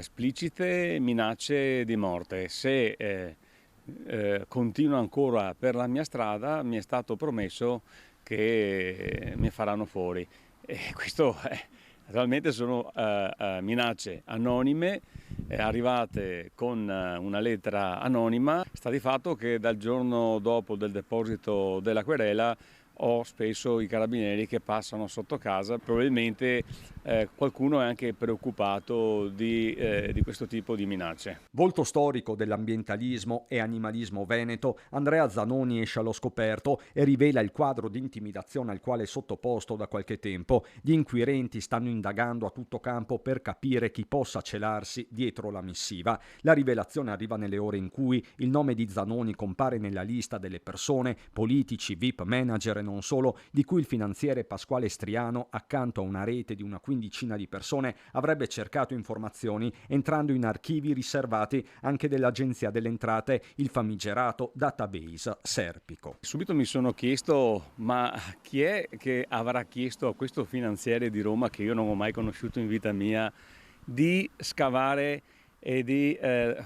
Esplicite minacce di morte. Se continuo ancora per la mia strada, mi è stato promesso che mi faranno fuori. E questo naturalmente sono minacce anonime, arrivate con una lettera anonima. Sta di fatto che dal giorno dopo del deposito della querela ho spesso i carabinieri che passano sotto casa. Probabilmente qualcuno è anche preoccupato di questo tipo di minacce. Volto storico dell'ambientalismo e animalismo veneto, Andrea Zanoni esce allo scoperto e rivela il quadro di intimidazione al quale è sottoposto da qualche tempo. Gli inquirenti stanno indagando a tutto campo per capire chi possa celarsi dietro la missiva. La rivelazione arriva nelle ore in cui il nome di Zanoni compare nella lista delle persone, politici, VIP, manager e non solo, di cui il finanziere Pasquale Striano, accanto a una rete di una quindicina di persone, avrebbe cercato informazioni entrando in archivi riservati anche dell'Agenzia delle Entrate, il famigerato database Serpico. Subito mi sono chiesto, ma chi è che avrà chiesto a questo finanziere di Roma, che io non ho mai conosciuto in vita mia, di scavare e di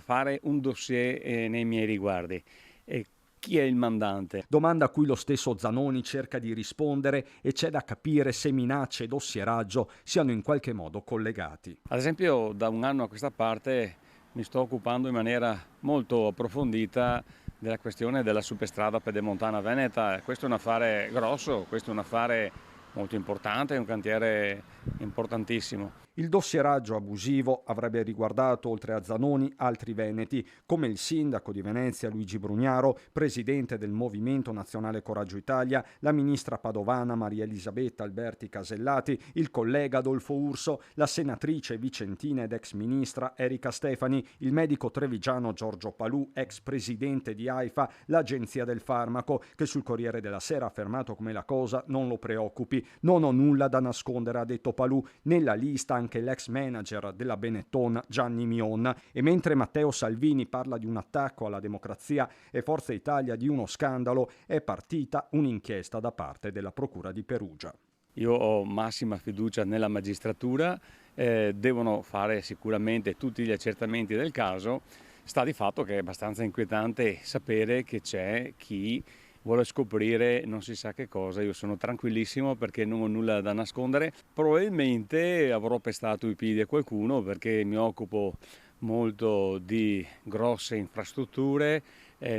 fare un dossier nei miei riguardi? E chi è il mandante? Domanda a cui lo stesso Zanoni cerca di rispondere e c'è da capire se minacce e dossieraggio siano in qualche modo collegati. Ad esempio, da un anno a questa parte mi sto occupando in maniera molto approfondita della questione della superstrada pedemontana veneta. Questo è un affare grosso, questo è un affare molto importante, è un cantiere importantissimo. Il dossieraggio abusivo avrebbe riguardato, oltre a Zanoni, altri veneti, come il sindaco di Venezia Luigi Brugnaro, presidente del Movimento Nazionale Coraggio Italia, la ministra padovana Maria Elisabetta Alberti Casellati, il collega Adolfo Urso, la senatrice vicentina ed ex ministra Erika Stefani, il medico trevigiano Giorgio Palù, ex presidente di AIFA, l'Agenzia del Farmaco, che sul Corriere della Sera ha affermato come la cosa non lo preoccupi. Non ho nulla da nascondere, ha detto Palù. Nella lista anche l'ex manager della Benetton Gianni Mion, e mentre Matteo Salvini parla di un attacco alla democrazia e Forza Italia di uno scandalo, è partita un'inchiesta da parte della Procura di Perugia. Io ho massima fiducia nella magistratura, devono fare sicuramente tutti gli accertamenti del caso. Sta di fatto che è abbastanza inquietante sapere che c'è chi vuole scoprire non si sa che cosa. Io sono tranquillissimo perché non ho nulla da nascondere. Probabilmente avrò pestato i piedi a qualcuno perché mi occupo molto di grosse infrastrutture,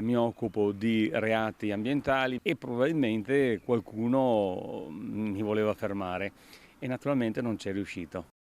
mi occupo di reati ambientali e probabilmente qualcuno mi voleva fermare e naturalmente non c'è riuscito.